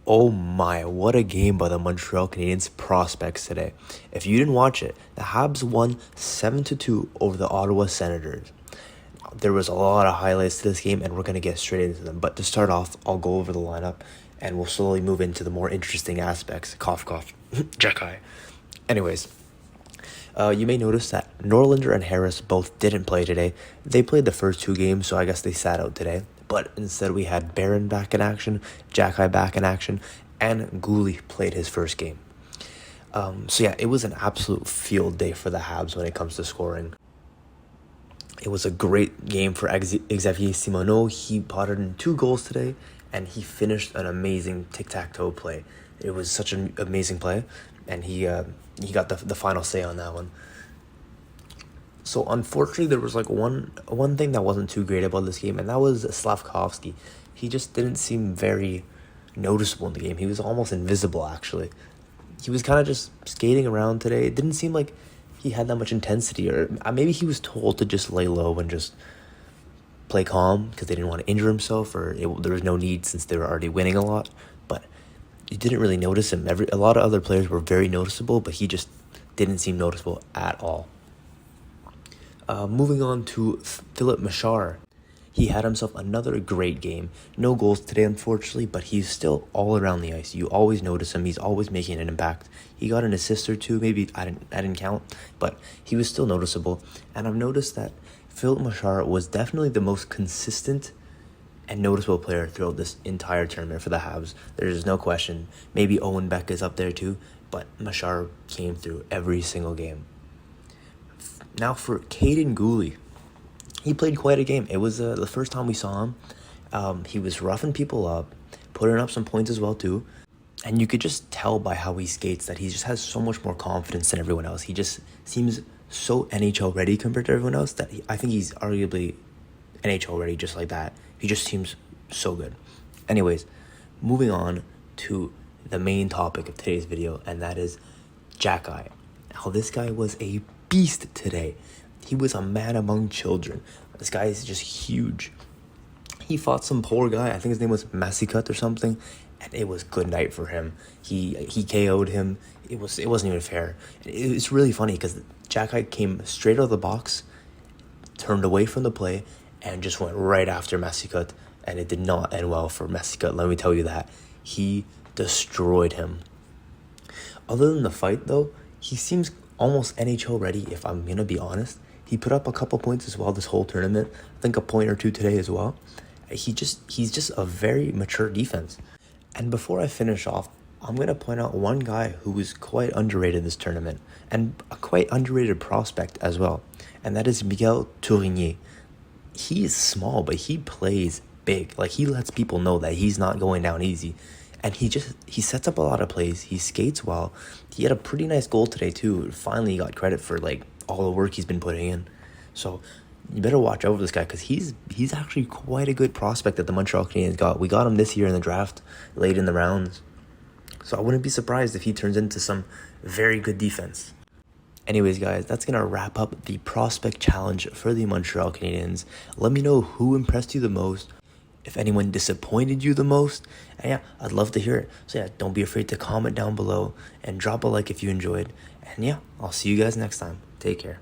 Oh my, what a game by the Montreal Canadiens prospects today. If you didn't watch it, the Habs won 7-2 over the Ottawa Senators. There was a lot of highlights to this game, and we're going to get straight into them. But to start off, I'll go over the lineup, and we'll slowly move into the more interesting aspects. Cough, cough. Xhekaj. Anyways, you may notice that Norlinder and Harris both didn't play today. They played the first two games, so I guess they sat out today. But instead we had Barron back in action, Xhekaj back in action, and Ghule played his first game. So yeah, it was an absolute field day for the Habs when it comes to scoring. It was a great game for Xavier Simoneau. He potted in 2 goals today, and he finished an amazing tic-tac-toe play. It was such an amazing play, and he got the final say on that one. So unfortunately, there was like one thing that wasn't too great about this game, and that was Slafkovsky. He just didn't seem very noticeable in the game. He was almost invisible, actually. He was kind of just skating around today. It didn't seem like he had that much intensity, or maybe he was told to just lay low and just play calm because they didn't want to injure himself, or there was no need since they were already winning a lot. But you didn't really notice him. A lot of other players were very noticeable, but he just didn't seem noticeable at all. Moving on to Filip Mesar. He had himself another great game. No goals today, unfortunately, but he's still all around the ice. You always notice him. He's always making an impact. He got an assist or two, maybe I didn't count, but he was still noticeable. And I've noticed that Filip Mesar was definitely the most consistent and noticeable player throughout this entire tournament for the Habs. There's no question. Maybe Owen Beck is up there too, but Mesar came through every single game. Now for Kaiden Ghule, he played quite a game. It was the first time we saw him. He was roughing people up, putting up some points as well too. And you could just tell by how he skates that he just has so much more confidence than everyone else. He just seems so NHL ready compared to everyone else that I think he's arguably NHL ready just like that. He just seems so good. Anyways, moving on to the main topic of today's video, and that is Xhekaj. Now this guy was a beast today. He was a man among children. This guy is just huge. He fought some poor guy. I think his name was Mesar or something, and it was good night for him. He KO'd him. It wasn't even fair. It's really funny because Xhekaj came straight out of the box, turned away from the play, and just went right after Mesar, and it did not end well for Mesar. Let me tell you that. He destroyed him. Other than the fight, though, he seems almost NHL ready, if I'm going to be honest. He put up a couple points as well this whole tournament. I think a point or two today as well. He's just a very mature defense. And before I finish off, I'm going to point out one guy who was quite underrated this tournament, and a quite underrated prospect as well. And that is Miguel Turini. He is small, but he plays big. Like, he lets people know that he's not going down easy. And he sets up a lot of plays. He skates well. He had a pretty nice goal today too. Finally got credit for like all the work he's been putting in. So you better watch out for this guy because he's actually quite a good prospect that the Montreal Canadiens got. We got him this year in the draft, late in the rounds. So I wouldn't be surprised if he turns into some very good defense. Anyways, guys, that's going to wrap up the prospect challenge for the Montreal Canadiens. Let me know who impressed you the most, if anyone disappointed you the most, and yeah, I'd love to hear it. So yeah, don't be afraid to comment down below and drop a like if you enjoyed. And yeah, I'll see you guys next time. Take care.